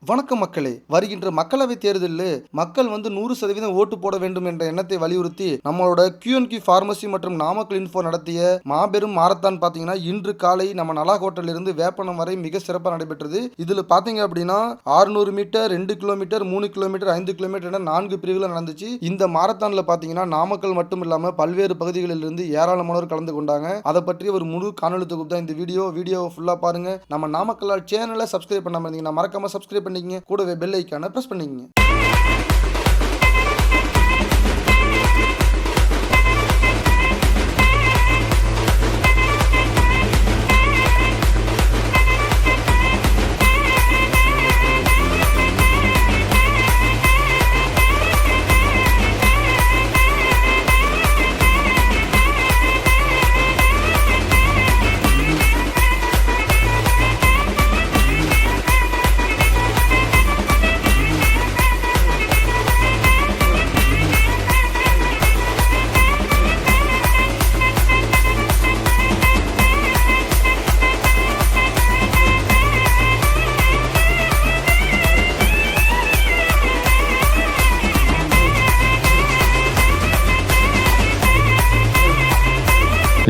வணக்கம் மக்களே. வருகின்ற மக்களவை தேர்தலில் மக்கள் 100% ஓட்டு போட வேண்டும் என்ற எண்ணத்தை வலியுறுத்தி நம்மளோட Q&Q பார்மசி மற்றும் நாமக்கல் இன்ஃபோ நடத்திய மாபெரும் மாரத்தான் பாத்தீங்கன்னா இன்று காலை நம்ம நலாகோட்டிலிருந்து வேப்பனம் வரை மிக சிறப்பாக நடைபெற்றது. இதுல பாத்தீங்க அப்படின்னா 600 மீட்டர், 2 கிலோமீட்டர், 3 கிலோமீட்டர், 5 கிலோமீட்டர் என 4 பிரிவுகள் நடந்துச்சு. இந்த மாரத்தான்ல பாத்தீங்கன்னா நாமக்கல் மட்டும் இல்லாம பல்வேறு பகுதிகளில் இருந்து ஏராளமானோர் கலந்து கொண்டாங்க. அதை பற்றி ஒரு முழு காணொலி தொகுப்பு தான் இந்த வீடியோ ஃபுல்லா பாருங்க. நம்ம நாமக்கல் சேனலை சப்ஸ்கிரைப் பண்ணாம இருந்தீங்கன்னா மறக்காம சப்ஸ்கிரைப் பண்ணிக்கங்க. கூடவே பெல் ஐகானை பிரஸ் பண்ணிக்கங்க.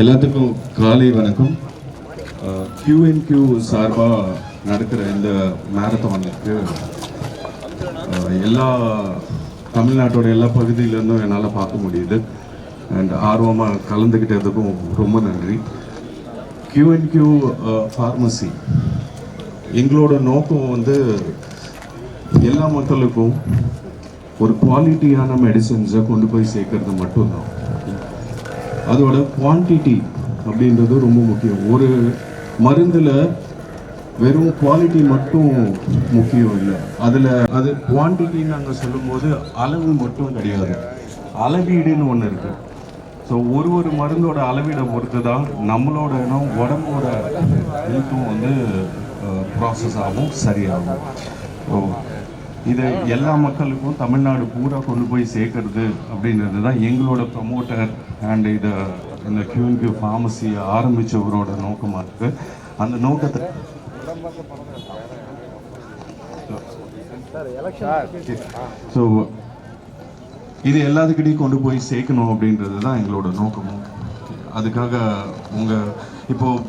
எல்லாத்துக்கும் காலை வணக்கம். Q&Q சார்பாக நடக்கிற இந்த மேரத்தானுக்கு எல்லா தமிழ்நாட்டோட எல்லா பகுதியிலேருந்தும் என்னால் பார்க்க முடியுது. அண்ட் ஆர்வமாக கலந்துக்கிட்டதுக்கும் ரொம்ப நன்றி. Q&Q ஃபார்மசி எங்களோட நோக்கம் எல்லா மக்களுக்கும் ஒரு குவாலிட்டியான மெடிசன்ஸை கொண்டு போய் சேர்க்கறது மட்டும்தான். அதோட குவான்டிட்டி அப்படின்றது ரொம்ப முக்கியம். ஒரு மருந்தில் வெறும் குவாலிட்டி மட்டும் முக்கியம் இல்லை, அது குவான்டிட்டின்னு நாங்கள் சொல்லும்போது அளவு மட்டும் கிடையாது, அளவீடுன்னு ஒன்று இருக்குது. ஸோ ஒரு மருந்தோட அளவீடை பொறுத்து தான் நம்மளோட உடம்போட ஹெல்த்தும் ப்ராசஸ் ஆகும், சரியாகும். ஸோ இதை எல்லா மக்களுக்கும் தமிழ்நாடு பூரா கொண்டு போய் சேர்க்கறது அப்படின்றது தான் எங்களோட ப்ரமோட்டர் அண்ட் இந்த Q&Q ஃபார்மசியை ஆரம்பித்தவரோட நோக்கமாக இருக்குது. அந்த நோக்கத்தை ஸோ இது எல்லாத்துக்கிட்டையும் கொண்டு போய் சேர்க்கணும் அப்படின்றது தான் எங்களோட நோக்கமும். அதுக்காக இப்போது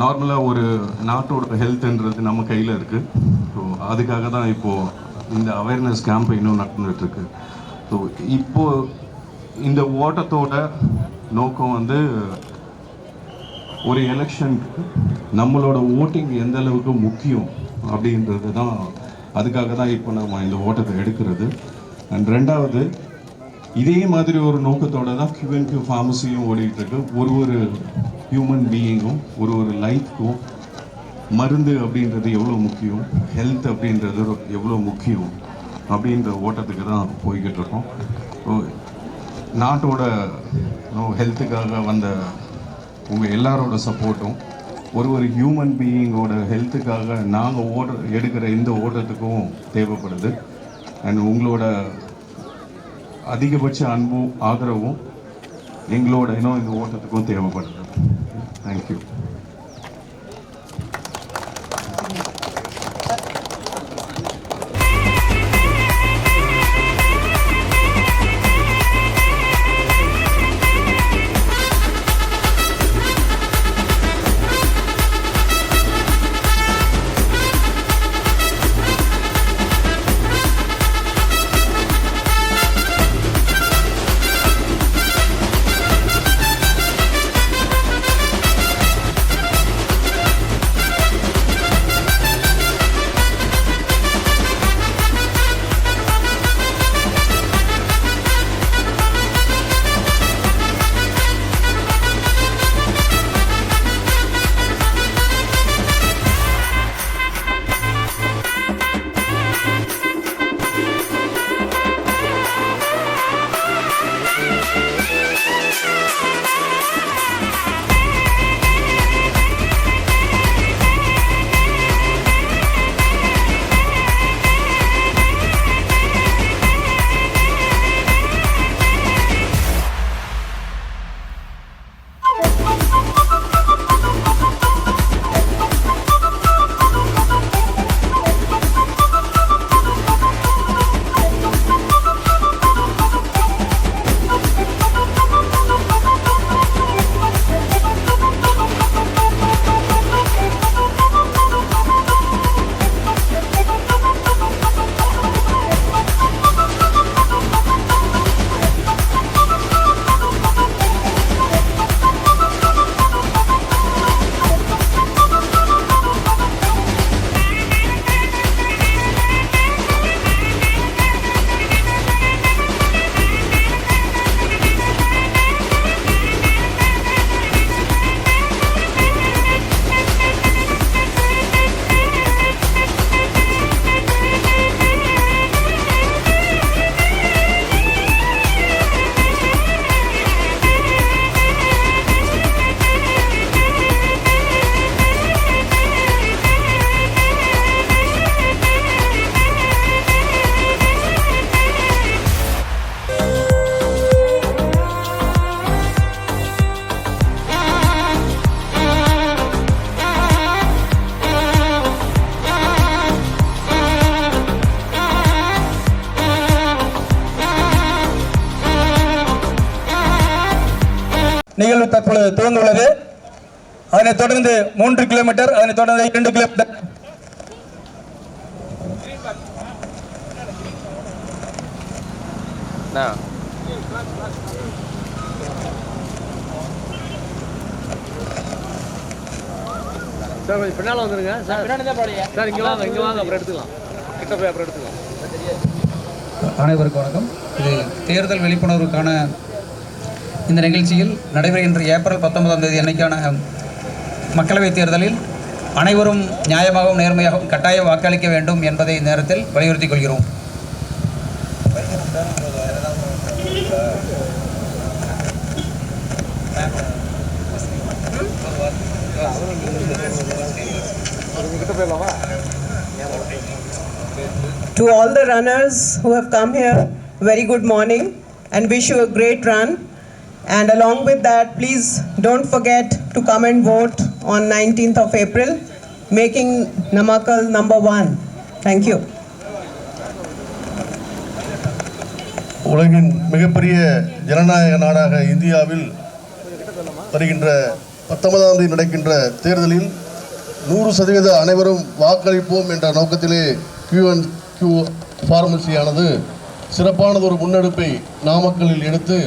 நார்மலாக ஒரு நாட்டோட ஹெல்த்துன்றது நம்ம கையில் இருக்குது. ஸோ அதுக்காக தான் இப்போது இந்த அவேர்னஸ் கேம்ப் இன்னும் நடந்துகிட்ருக்கு. ஸோ இப்போது இந்த ஓட்டத்தோட நோக்கம் ஒரு எலெக்ஷனுக்கு நம்மளோட ஓட்டிங் எந்த அளவுக்கு முக்கியம் அப்படின்றது தான். அதுக்காக தான் இப்போ நம்ம இந்த ஓட்டத்தை எடுக்கிறது. அண்ட் ரெண்டாவது, இதே மாதிரி ஒரு நோக்கத்தோட தான் Q&Q ஃபார்மசியும் ஓடிட்டுருக்கு. ஒரு ஹியூமன் பீயிங்கும் ஒரு லைஃப்க்கும் மருந்து அப்படின்றது எவ்வளோ முக்கியம், ஹெல்த் அப்படின்றது எவ்வளோ முக்கியம் அப்படின்ற ஓட்டத்துக்கு தான் போய்கிட்டு இருக்கோம். நாட்டோட ஹெல்த்துக்காக வந்த உங்கள் எல்லாரோட சப்போர்ட்டும் ஒரு ஹியூமன் பீயிங்கோட ஹெல்த்துக்காக நாங்கள் எடுக்கிற இந்த ஓட்டத்துக்கும் தேவைப்படுது. அண்ட் உங்களோட அதிகபட்ச அன்பும் ஆதரவும் எங்களோட இந்த ஓட்டத்துக்கும் தேவைப்படுது. தேங்க்யூ. நிகழ்வு தற்பொழுது துவங்க உள்ளது. அதனைத் தொடர்ந்து 3 கிலோமீட்டர், அதனைத் தொடர்ந்து 2 கிலோமீட்டர். சார் கொஞ்சம் பின்னால் வந்துருங்க சார். சார் இங்கே வாங்க அப்புறம் எடுத்துக்கலாம். கிட்ட போய் அப்புறம் எடுத்துக்கலாம். அனைவருக்கும் வணக்கம். இது தேர்தல் விழிப்புணர்வுக்கான இந்த நிகழ்ச்சியில் நடைபெறுகின்ற ஏப்ரல் 19ஆம் தேதி அன்னைக்கான மக்களவைத் தேர்தலில் அனைவரும் நியாயமாகவும் நேர்மையாகவும் கட்டாயம் வாக்களிக்க வேண்டும் என்பதை நேரத்தில் வலியுறுத்திக் கொள்கிறோம். To all the runners who have come here, very good morning and wish you a great run. And along with that, please don't forget to come and vote on 19th of April, making Namakkal number 1. Thank you. உலகின் மிகப்பெரிய ஜனநாயக நாடாக இந்தியாவில் வருகின்ற 19ஆம் தேதி நடக்கின்ற தேர்தலில் 100% அனைவரும் வாக்களிப்போம் என்ற நோக்கத்திலே Q&Q ஃபார்மசியானது சிறப்பானது ஒரு முன்னெடுப்பை நாமக்கல்லில் எடுத்து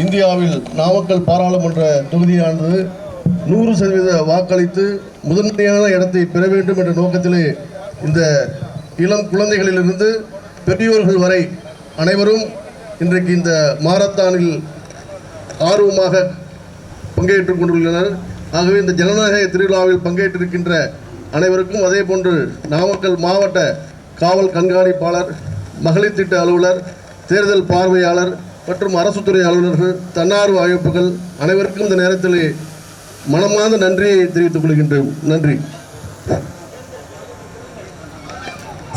இந்தியாவில் நாமக்கல் பாராளுமன்ற தொகுதியானது 100% வாக்களித்து முதன்மையான இடத்தை பெற வேண்டும் என்ற நோக்கத்திலே இந்த இளம் குழந்தைகளிலிருந்து பெரியோர்கள் வரை அனைவரும் இன்றைக்கு இந்த மாரத்தானில் ஆர்வமாக பங்கேற்றுக் கொண்டுள்ளனர். ஆகவே இந்த ஜனநாயக திருவிழாவில் பங்கேற்றிருக்கின்ற அனைவருக்கும் அதே போன்று நாமக்கல் மாவட்ட காவல் கண்காணிப்பாளர், மகளிர் திட்ட அலுவலர், தேர்தல் பார்வையாளர் மற்றும் அரசு துறை அலுவலர்கள், தன்னார்வ அமைப்புகள் அனைவருக்கும் இந்த நேரத்தில் மனமார்ந்த நன்றியை தெரிவித்துக் கொள்கின்றோம். நன்றி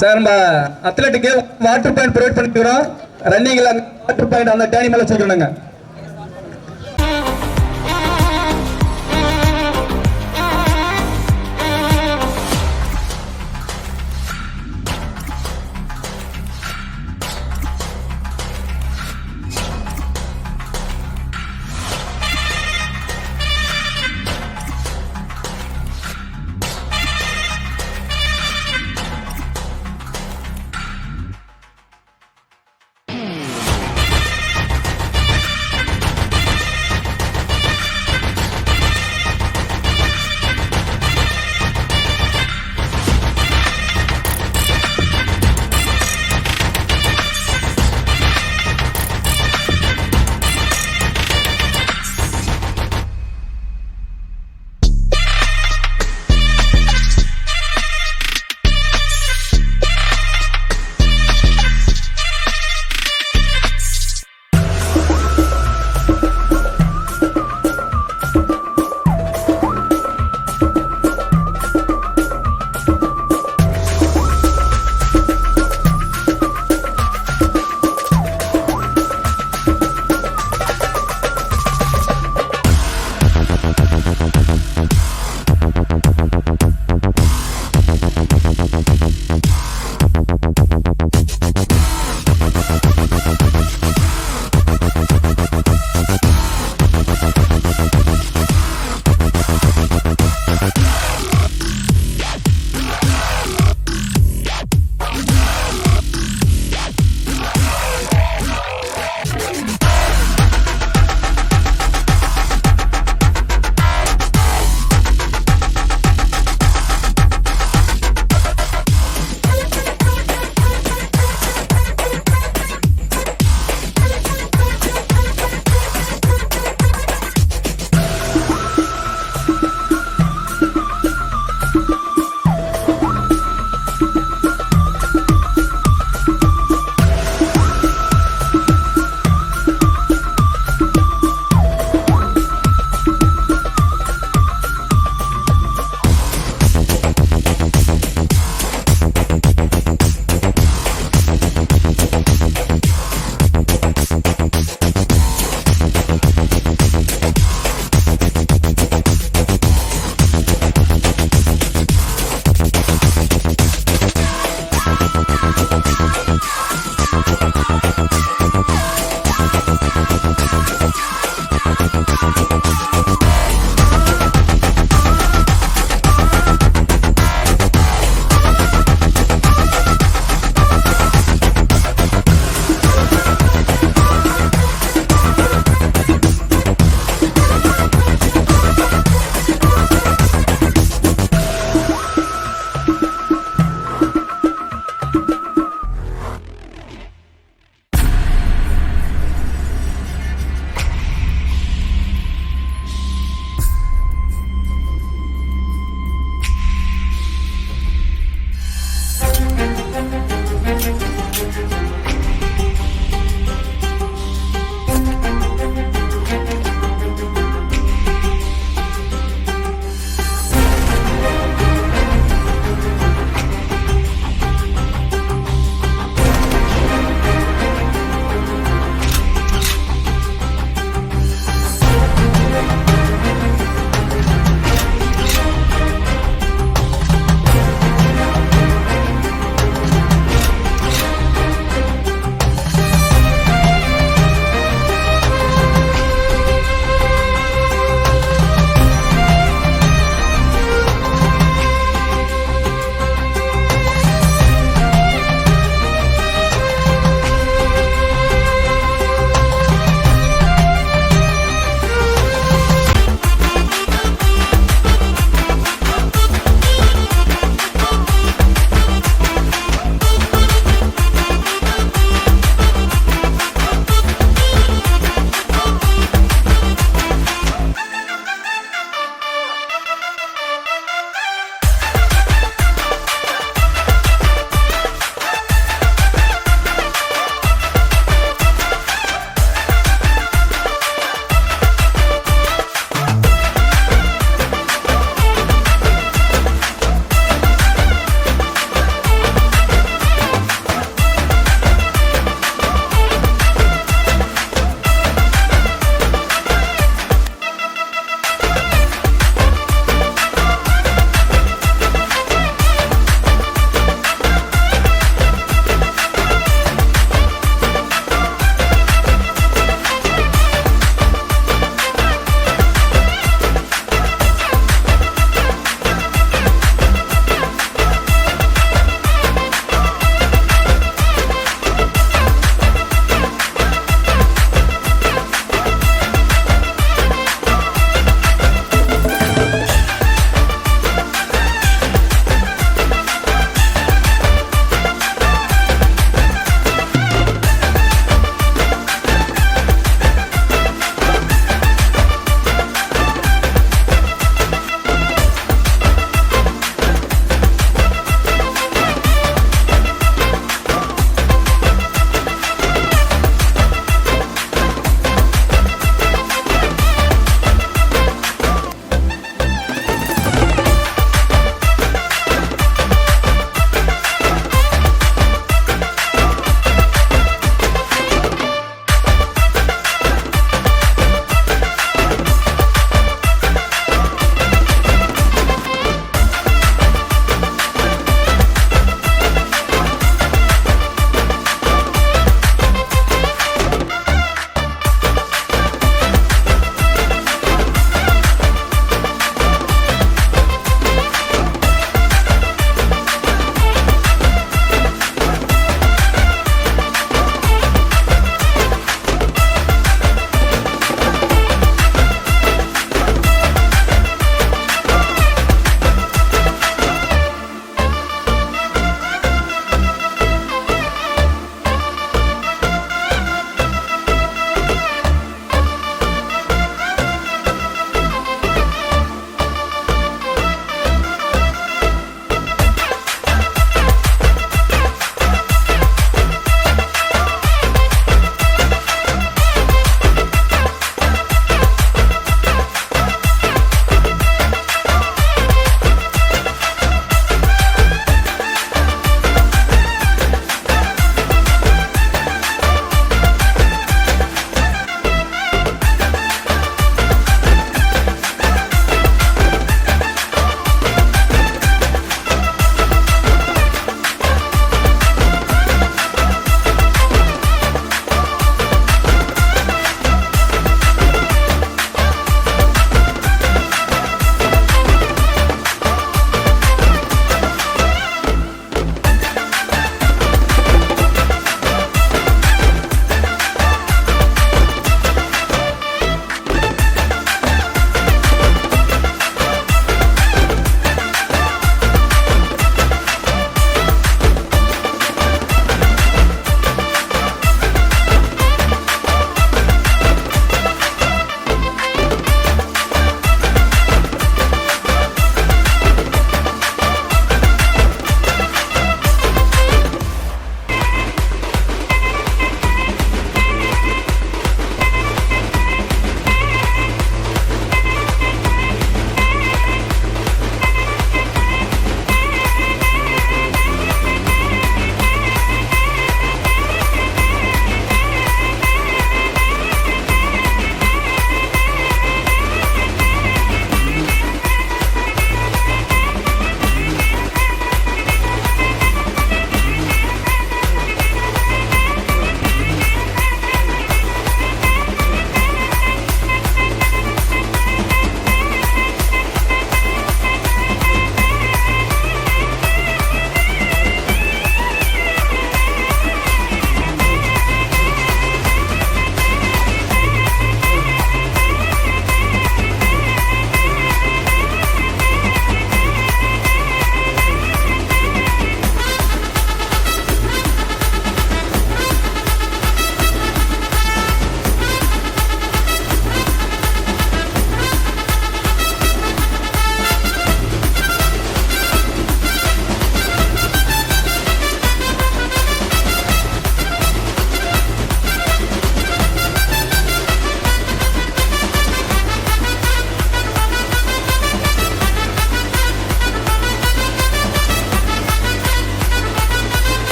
சார். நம்ம அத்லெட்டுக்கு வாட்டர் பாயிண்ட் ப்ரொவைட் பண்ணிக்கிறோம். ரன்னிங்கில் வாட்டர் பாயிண்ட் அந்த டேனி மேலே வச்சுக்கணுங்க.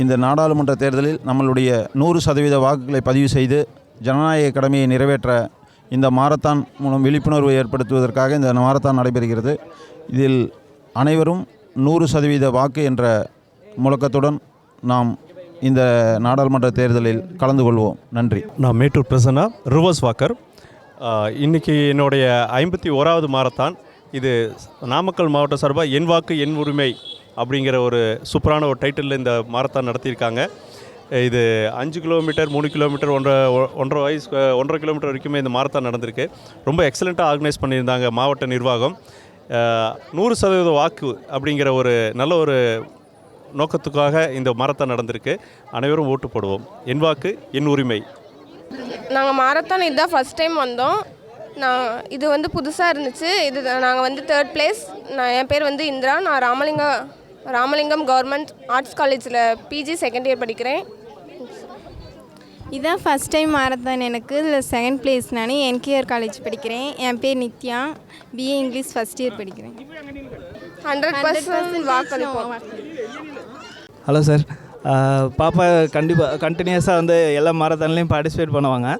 இந்த நாடாளுமன்ற தேர்தலில் நம்மளுடைய 100% வாக்குகளை பதிவு செய்து ஜனநாயக கடமையை நிறைவேற்ற இந்த மாரத்தான் மூலம் விழிப்புணர்வை ஏற்படுத்துவதற்காக இந்த மாரத்தான் நடைபெறுகிறது. இதில் அனைவரும் 100% வாக்கு என்ற முழக்கத்துடன் நாம் இந்த நாடாளுமன்ற தேர்தலில் கலந்து கொள்வோம். நன்றி. நான் மேட்டூர் பிரசன்னா, ரிவர்ஸ் வாக்கர். இன்றைக்கி என்னுடைய 51வது மாரத்தான். இது நாமக்கல் மாவட்ட சார்பாக என் வாக்கு என் உரிமை அப்படிங்கிற ஒரு சூப்பரான ஒரு டைட்டிலில் இந்த மாரத்தான் நடத்தியிருக்காங்க. இது 5 கிலோமீட்டர், 3 கிலோமீட்டர், 1.5 கிலோமீட்டர் வரைக்குமே இந்த மாரத்தான் நடந்திருக்கு. ரொம்ப எக்ஸலண்ட்டாக ஆர்கனைஸ் பண்ணியிருந்தாங்க மாவட்ட நிர்வாகம். 100% வாக்கு அப்படிங்கிற ஒரு நல்ல ஒரு நோக்கத்துக்காக இந்த மாரத்தான் நடந்திருக்கு. அனைவரும் ஓட்டு போடுவோம். என் வாக்கு என் உரிமை. நாங்கள் மாரத்தான் இதுதான் ஃபஸ்ட் டைம் வந்தோம். இது வந்து புதுசாக இருந்துச்சு. இது நாங்கள் வந்து 3rd பிளேஸ். என் பேர் வந்து இந்திரா. நான் ராமலிங்கம் கவர்மெண்ட் ஆர்ட்ஸ் காலேஜில் பிஜி செகண்ட் இயர் படிக்கிறேன். இதான் ஃபஸ்ட் டைம் மாரத்தான் எனக்கு. இதில் 2nd பிளேஸ். நான் என்கேஆர் காலேஜ் படிக்கிறேன். என் பேர் Nithya. BA English first year படிக்கிறேன். 100% வாக்களிப்போம். Hello sir. பாப்பா கண்டினியூஸாக வந்து எல்லா மாரத்தான்லேயும் பார்ட்டிசிபேட் பண்ணுவாங்க.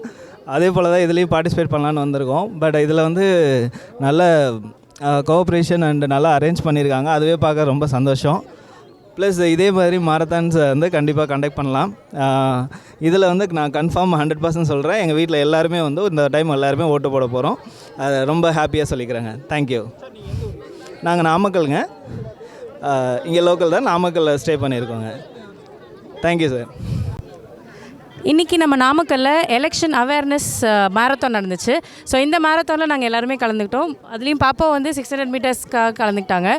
அதே போல் தான் இதுலேயும் பார்ட்டிசிபேட் பண்ணலான்னு வந்திருக்கோம். பட் இதில் வந்து நல்ல கோஆப்ரேஷன் அண்ட் நல்லா அரேஞ்ச் பண்ணியிருக்காங்க. அதுவே பார்க்க ரொம்ப சந்தோஷம். ப்ளஸ் இதே மாதிரி மாரத்தான்ஸ் வந்து கண்டிப்பாக கண்டக்ட் பண்ணலாம். இதில் வந்து நான் கன்ஃபார்ம் 100% சொல்கிறேன். எங்கள் வீட்டில் எல்லாருமே வந்து இந்த டைம் எல்லாருமே ஓட்டு போட போகிறோம். அதை ரொம்ப ஹாப்பியாக சொல்லிக்கிறேங்க. தேங்க்யூ. நாங்கள் நாமக்கலுங்க. இங்கே லோக்கல் தான், நாமக்கல்லில் ஸ்டே பண்ணியிருக்கோங்க. Thank you sir. இன்றைக்கி நம்ம நாமக்கல்லில் எலெக்ஷன் அவேர்னஸ் மாரத்தான் நடந்துச்சு. ஸோ இந்த மாரத்தானில் நாங்கள் எல்லாருமே கலந்துக்கிட்டோம். அதுலேயும் பாப்பா வந்து 600 மீட்டர்ஸ்க்காக கலந்துக்கிட்டாங்க.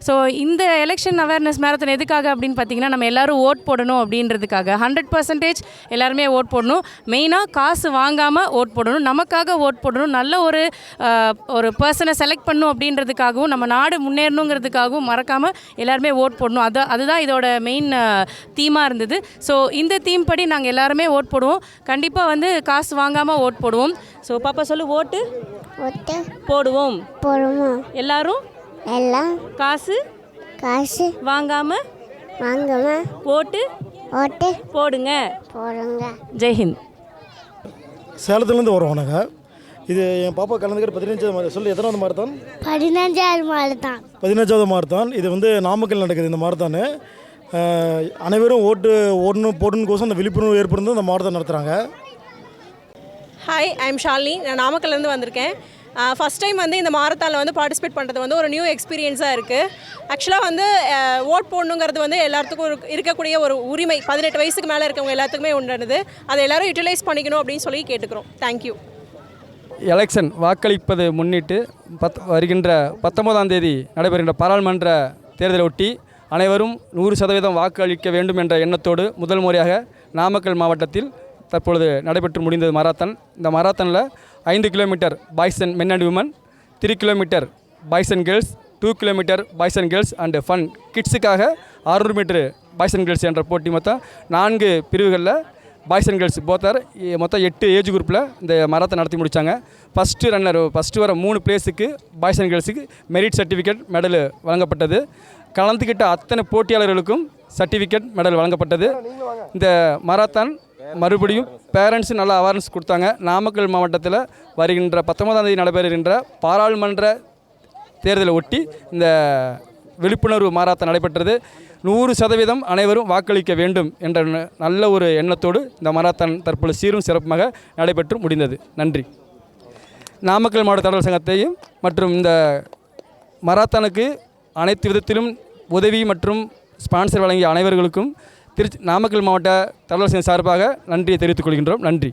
ஸோ இந்த எலெக்ஷன் அவேர்னஸ் மாரத்தான் எதுக்காக அப்படின்னு பார்த்தீங்கன்னா, நம்ம எல்லோரும் ஓட் போடணும் அப்படின்றதுக்காக. 100% எல்லாருமே ஓட் போடணும். மெயினாக காசு வாங்காமல் ஓட் போடணும். நமக்காக ஓட் போடணும். நல்ல ஒரு பர்சனை செலக்ட் பண்ணணும் அப்படின்றதுக்காகவும், நம்ம நாடு முன்னேறணுங்கிறதுக்காகவும் மறக்காமல் எல்லாருமே ஓட் போடணும். அதுதான் இதோட மெயின் தீமாக இருந்தது. ஸோ இந்த தீம் படி நாங்கள் எல்லாருமே ஓட் போடுவோம். கண்டிப்பாக வந்து காசு வாங்காமல் ஓட் போடுவோம். ஸோ பாப்பா சொல்லு. ஓட்டு போடுவோம். எல்லாரும் காசு வாங்காமல் ஓட்டு போடுங்க. ஜெய்ஹிந்த். சேலத்துலேருந்து வருவோம் நாங்கள். இது என் பாப்பா கலந்துக்கிற 15வது சொல்லி எத்தனாவது மாரத்தான்? 15வது மாரத்தான். இது வந்து நாமக்கல் நடக்குது இந்த மாரத்தான். அனைவரும் போடணுக்கோசம் அந்த விழிப்புணர்வு ஏற்படுத்தி இந்த மாரத்தான் நடத்துகிறாங்க. Hi, I am Shalini. நான் நாமக்கல்லேருந்து வந்திருக்கேன். ஃபஸ்ட் டைம் வந்து இந்த மாரத்தானில் வந்து பார்ட்டிசிபேட் பண்ணுறது வந்து ஒரு நியூ எக்ஸ்பீரியன்ஸாக இருக்குது. ஆக்சுவலாக வந்து ஓட் போடணுங்கிறது வந்து எல்லாத்துக்கும் இருக்கக்கூடிய ஒரு உரிமை. 18 வயசுக்கு மேலே இருக்கவங்க எல்லாத்துக்குமே உண்டானது. அதை எல்லோரும் யூட்டிலைஸ் பண்ணிக்கணும் அப்படின்னு சொல்லி கேட்டுக்கிறோம். தேங்க்யூ. எலெக்ஷன் வாக்களிப்பதை முன்னிட்டு வருகின்ற 19ஆம் தேதி நடைபெறுகின்ற பாராளுமன்ற தேர்தலை ஒட்டி அனைவரும் 100% வாக்கு அளிக்க வேண்டும் என்ற எண்ணத்தோடு முதல் முறையாக நாமக்கல் மாவட்டத்தில் தற்பொழுது நடைபெற்று முடிந்தது மாரத்தான். இந்த மாரத்தானில் 5 kilometre boys and men and women, 3 kilometre boys and girls, 2 kilometre boys and girls and fun கிட்ஸுக்காக 600 மீட்டர் பாய்ஸ் அண்ட் கேர்ள்ஸ் என்ற போட்டி மொத்தம் 4 பிரிவுகளில் பாய்ஸ் அண்ட் கேர்ள்ஸ் போத்தார் மொத்தம் 8 ஏஜ் குரூப்பில் இந்த மாரத்தான் நடத்தி முடித்தாங்க. ஃபஸ்ட்டு வர 3 பிளேஸுக்கு பாய்ஸ் அண்ட் கேர்ள்ஸுக்கு மெரிட் சர்டிஃபிகேட் மெடல் வழங்கப்பட்டது. கலந்துக்கிட்ட அத்தனை போட்டியாளர்களுக்கும் சர்டிஃபிகேட் மெடல் வழங்கப்பட்டது. இந்த மாரத்தான் மறுபடியும் பேரண்ட்ஸு நல்லா அவேர்னஸ் கொடுத்தாங்க. நாமக்கல் மாவட்டத்தில் வருகின்ற 19ஆம் தேதி நடைபெறுகின்ற பாராளுமன்ற தேர்தலை ஒட்டி இந்த விழிப்புணர்வு மாரத்தான் நடைபெற்றது. 100% அனைவரும் வாக்களிக்க வேண்டும் என்ற நல்ல ஒரு எண்ணத்தோடு இந்த மாரத்தான் தற்பொழுது சீரும் சிறப்புமாக நடைபெற்று முடிந்தது. நன்றி. நாமக்கல் மாவட்ட தடகள சங்கத்தையும் மற்றும் இந்த மாரத்தானுக்கு அனைத்து விதத்திலும் உதவி மற்றும் ஸ்பான்சர் வழங்கிய அனைவர்களுக்கும் நாமக்கல் மாவட்ட தடகள சங்க சார்பாக நன்றியை தெரிவித்துக் கொள்கின்றோம். நன்றி.